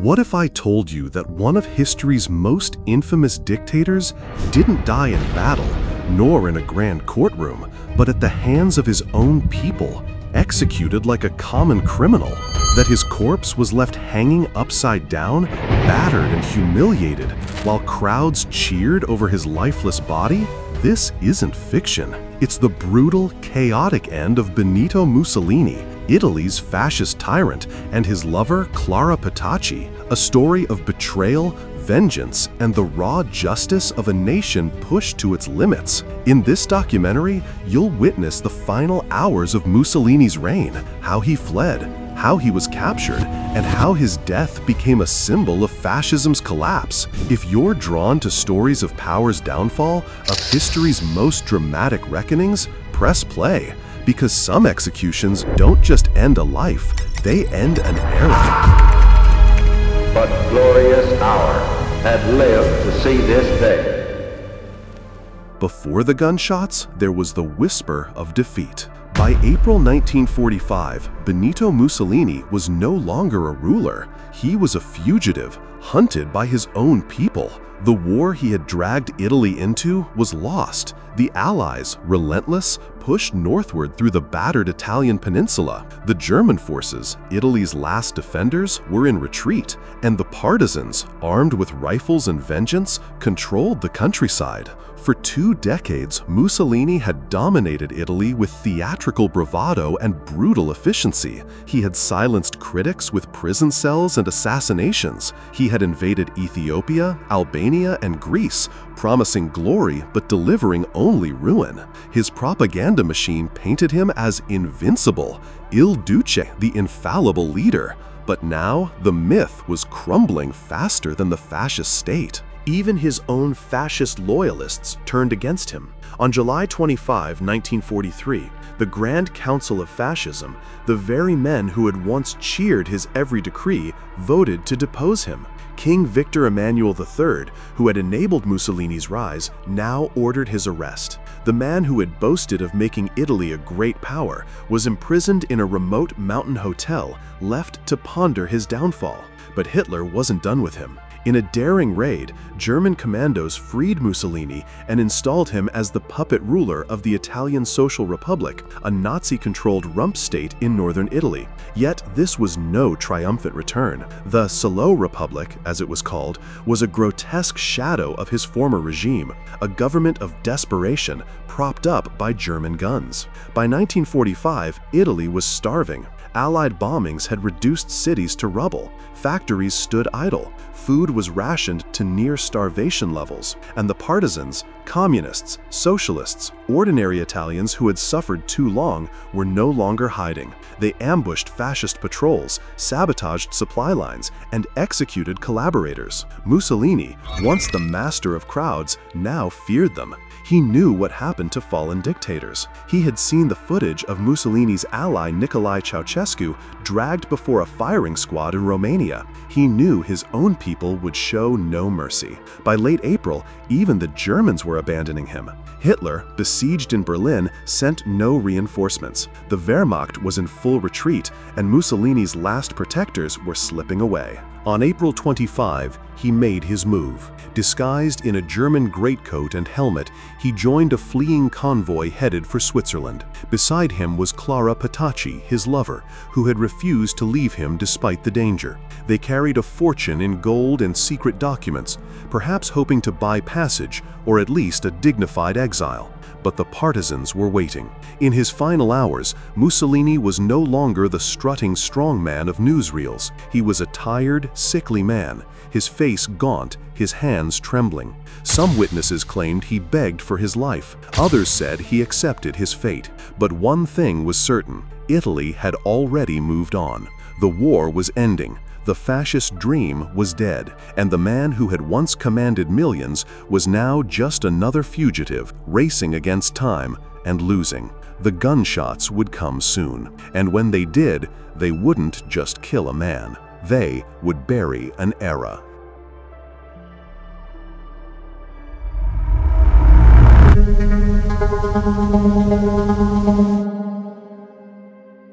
What if I told you that one of history's most infamous dictators didn't die in battle, nor in a grand courtroom, but at the hands of his own people, executed like a common criminal? That his corpse was left hanging upside down, battered and humiliated, while crowds cheered over his lifeless body? This isn't fiction. It's the brutal, chaotic end of Benito Mussolini, Italy's fascist tyrant, and his lover, Clara Petacci, a story of betrayal, vengeance, and the raw justice of a nation pushed to its limits. In this documentary, you'll witness the final hours of Mussolini's reign, how he fled, how he was captured, and how his death became a symbol of fascism's collapse. If you're drawn to stories of power's downfall, of history's most dramatic reckonings, press play, because some executions don't just end a life, they end an era. But glorious hour had lived to see this day. Before the gunshots, there was the whisper of defeat. By April 1945, Benito Mussolini was no longer a ruler. He was a fugitive, hunted by his own people. The war he had dragged Italy into was lost. The Allies, relentless, pushed northward through the battered Italian peninsula. The German forces, Italy's last defenders, were in retreat, and the partisans, armed with rifles and vengeance, controlled the countryside. For 2 decades, Mussolini had dominated Italy with theatrical bravado and brutal efficiency. He had silenced critics with prison cells and assassinations. He had invaded Ethiopia, Albania, and Greece, promising glory but delivering only ruin. His propaganda machine painted him as invincible, Il Duce, the infallible leader. But now, the myth was crumbling faster than the fascist state. Even his own fascist loyalists turned against him. On July 25, 1943, the Grand Council of Fascism, the very men who had once cheered his every decree, voted to depose him. King Victor Emmanuel III, who had enabled Mussolini's rise, now ordered his arrest. The man who had boasted of making Italy a great power was imprisoned in a remote mountain hotel, left to ponder his downfall. But Hitler wasn't done with him. In a daring raid, German commandos freed Mussolini and installed him as the puppet ruler of the Italian Social Republic, a Nazi-controlled rump state in northern Italy. Yet this was no triumphant return. The Salo Republic, as it was called, was a grotesque shadow of his former regime, a government of desperation propped up by German guns. By 1945, Italy was starving. Allied bombings had reduced cities to rubble. Factories stood idle. Food was rationed to near starvation levels. And the partisans, communists, socialists, ordinary Italians who had suffered too long were no longer hiding. They ambushed fascist patrols, sabotaged supply lines, and executed collaborators. Mussolini, once the master of crowds, now feared them. He knew what happened to fallen dictators. He had seen the footage of Mussolini's ally Nicolae Ceausescu dragged before a firing squad in Romania. He knew his own people would show no mercy. By late April, even the Germans were abandoning him. Hitler, besieged in Berlin, sent no reinforcements. The Wehrmacht was in full retreat, and Mussolini's last protectors were slipping away. On April 25, he made his move. Disguised in a German greatcoat and helmet, he joined a fleeing convoy headed for Switzerland. Beside him was Clara Petacci, his lover, who had refused to leave him despite the danger. They carried a fortune in gold and secret documents, perhaps hoping to buy passage or at least a dignified exile. But the partisans were waiting. In his final hours, Mussolini was no longer the strutting strongman of newsreels. He was a tired, sickly man, his face gaunt, his hands trembling. Some witnesses claimed he begged for his life. Others said he accepted his fate. But one thing was certain: Italy had already moved on. The war was ending. The fascist dream was dead, and the man who had once commanded millions was now just another fugitive, racing against time and losing. The gunshots would come soon, and when they did, they wouldn't just kill a man. They would bury an era.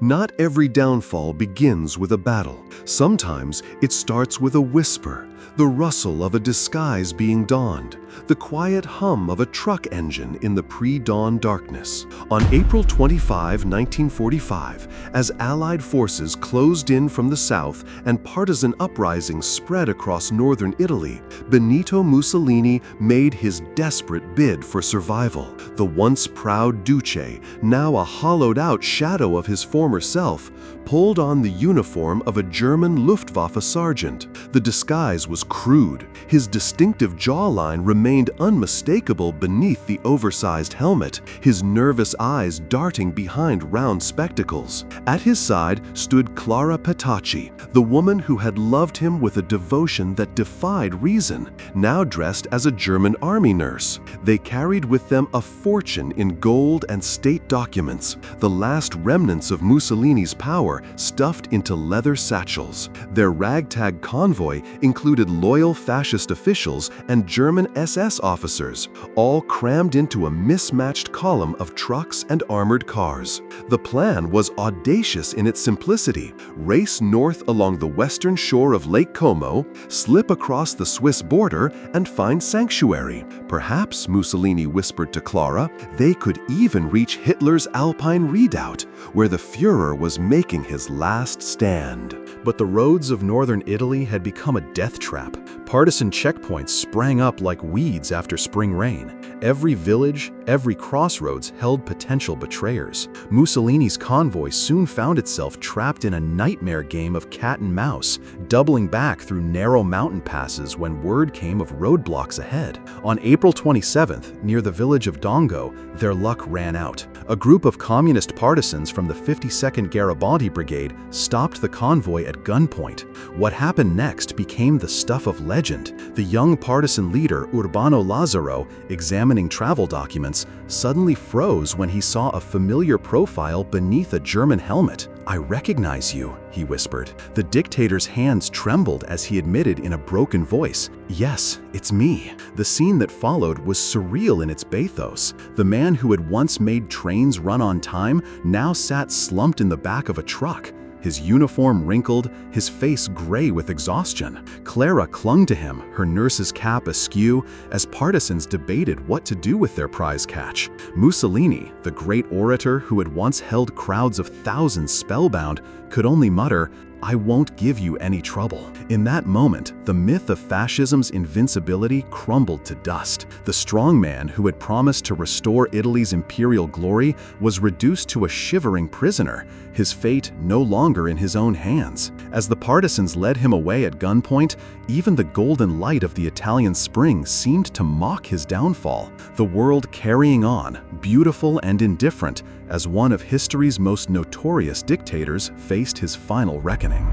Not every downfall begins with a battle. Sometimes it starts with a whisper, the rustle of a disguise being donned, the quiet hum of a truck engine in the pre-dawn darkness. On April 25, 1945, as Allied forces closed in from the south and partisan uprisings spread across northern Italy, Benito Mussolini made his desperate bid for survival. The once proud Duce, now a hollowed-out shadow of his former self, pulled on the uniform of a German Luftwaffe sergeant. The disguise was crude. His distinctive jawline remained unmistakable beneath the oversized helmet, his nervous eyes darting behind round spectacles. At his side stood Clara Petacci, the woman who had loved him with a devotion that defied reason, now dressed as a German army nurse. They carried with them a fortune in gold and state documents, the last remnants of Mussolini's power stuffed into leather satchels. Their ragtag convoy included loyal fascist officials and German SS officers, all crammed into a mismatched column of trucks and armored cars. The plan was audacious in its simplicity: race north along the western shore of Lake Como, slip across the Swiss border, and find sanctuary. Perhaps, Mussolini whispered to Clara, they could even reach Hitler's Alpine redoubt, where the Führer was making his last stand. But the roads of northern Italy had become a death trap. Partisan checkpoints sprang up like weeds after spring rain. Every village, every crossroads held potential betrayers. Mussolini's convoy soon found itself trapped in a nightmare game of cat and mouse, doubling back through narrow mountain passes when word came of roadblocks ahead. On April 27th, near the village of Dongo, their luck ran out. A group of communist partisans from the 52nd Garibaldi Brigade stopped the convoy at gunpoint. What happened next became the stuff of legend. The young partisan leader, Urbano Lazzaro, examining travel documents, suddenly froze when he saw a familiar profile beneath a German helmet. "I recognize you," he whispered. The dictator's hands trembled as he admitted in a broken voice, "Yes, it's me." The scene that followed was surreal in its bathos. The man who had once made trains run on time now sat slumped in the back of a truck, his uniform wrinkled, his face gray with exhaustion. Clara clung to him, her nurse's cap askew, as partisans debated what to do with their prize catch. Mussolini, the great orator who had once held crowds of thousands spellbound, could only mutter, "I won't give you any trouble." In that moment, the myth of fascism's invincibility crumbled to dust. The strongman who had promised to restore Italy's imperial glory was reduced to a shivering prisoner, his fate no longer in his own hands. As the partisans led him away at gunpoint, even the golden light of the Italian spring seemed to mock his downfall. The world carrying on, beautiful and indifferent, as one of history's most notorious dictators faced his final reckoning.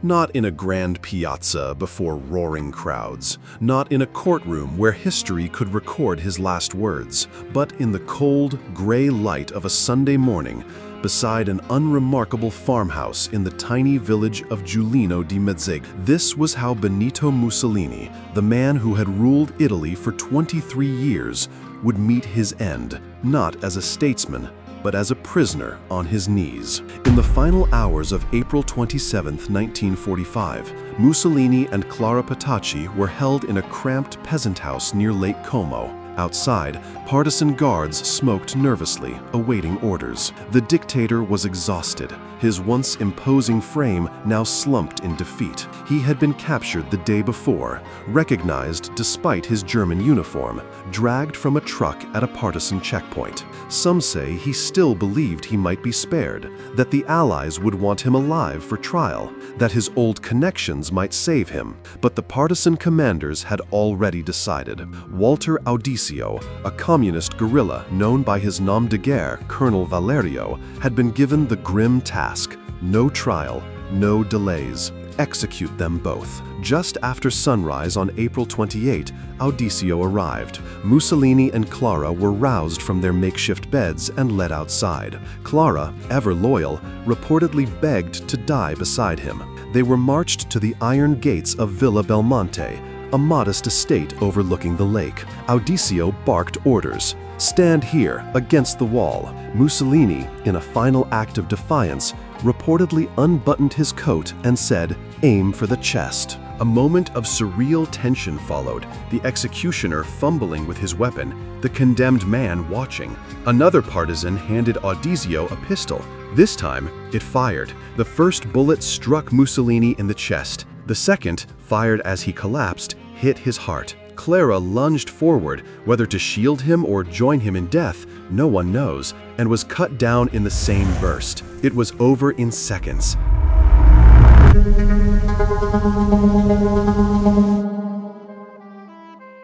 Not in a grand piazza before roaring crowds, not in a courtroom where history could record his last words, but in the cold, gray light of a Sunday morning, beside an unremarkable farmhouse in the tiny village of Giulino di Mezzeg. This was how Benito Mussolini, the man who had ruled Italy for 23 years, would meet his end, not as a statesman, but as a prisoner on his knees. In the final hours of April 27, 1945, Mussolini and Clara Petacci were held in a cramped peasant house near Lake Como. Outside, partisan guards smoked nervously, awaiting orders. The dictator was exhausted, his once imposing frame now slumped in defeat. He had been captured the day before, recognized despite his German uniform, dragged from a truck at a partisan checkpoint. Some say he still believed he might be spared, that the Allies would want him alive for trial, that his old connections might save him. But the partisan commanders had already decided. Walter Audicio, a communist guerrilla known by his nom de guerre, Colonel Valerio, had been given the grim task: no trial, no delays. Execute them both. Just after sunrise on April 28, Audicio arrived. Mussolini and Clara were roused from their makeshift beds and led outside. Clara, ever loyal, reportedly begged to die beside him. They were marched to the iron gates of Villa Belmonte, a modest estate overlooking the lake. Audisio barked orders. "Stand here, against the wall." Mussolini, in a final act of defiance, reportedly unbuttoned his coat and said, "Aim for the chest." A moment of surreal tension followed, the executioner fumbling with his weapon, the condemned man watching. Another partisan handed Audisio a pistol. This time, it fired. The first bullet struck Mussolini in the chest. The second, fired as he collapsed, hit his heart. Clara lunged forward, whether to shield him or join him in death, no one knows, and was cut down in the same burst. It was over in seconds.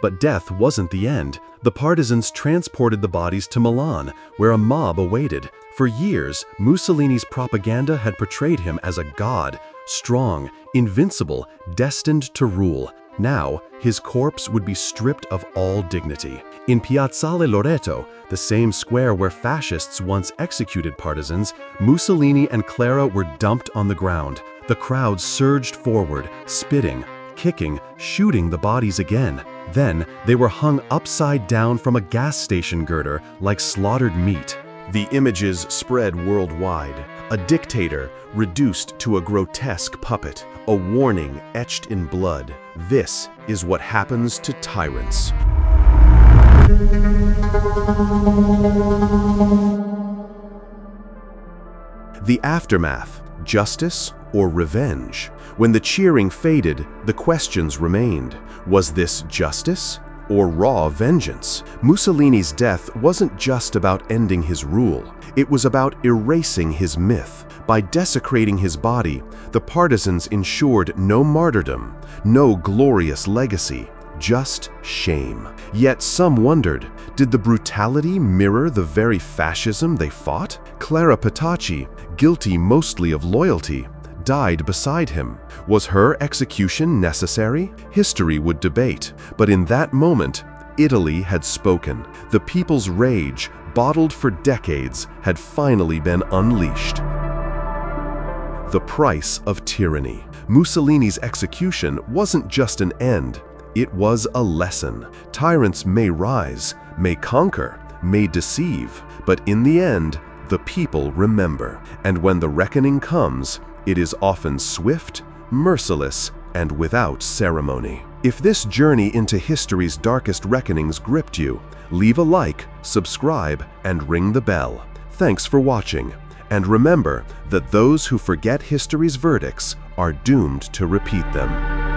But death wasn't the end. The partisans transported the bodies to Milan, where a mob awaited. For years, Mussolini's propaganda had portrayed him as a god, strong, invincible, destined to rule. Now, his corpse would be stripped of all dignity. In Piazzale Loreto, the same square where fascists once executed partisans, Mussolini and Clara were dumped on the ground. The crowd surged forward, spitting, kicking, shooting the bodies again. Then, they were hung upside down from a gas station girder like slaughtered meat. The images spread worldwide. A dictator reduced to a grotesque puppet, a warning etched in blood. This is what happens to tyrants. The aftermath, justice or revenge? When the cheering faded, the questions remained. Was this justice or raw vengeance? Mussolini's death wasn't just about ending his rule. It was about erasing his myth. By desecrating his body, the partisans ensured no martyrdom, no glorious legacy, just shame. Yet some wondered, did the brutality mirror the very fascism they fought? Clara Petacci, guilty mostly of loyalty, died beside him. Was her execution necessary? History would debate, but in that moment, Italy had spoken. The people's rage, bottled for decades, had finally been unleashed. The price of tyranny. Mussolini's execution wasn't just an end, it was a lesson. Tyrants may rise, may conquer, may deceive, but in the end, the people remember. And when the reckoning comes, it is often swift, merciless, and without ceremony. If this journey into history's darkest reckonings gripped you, leave a like, subscribe, and ring the bell. Thanks for watching. And remember that those who forget history's verdicts are doomed to repeat them.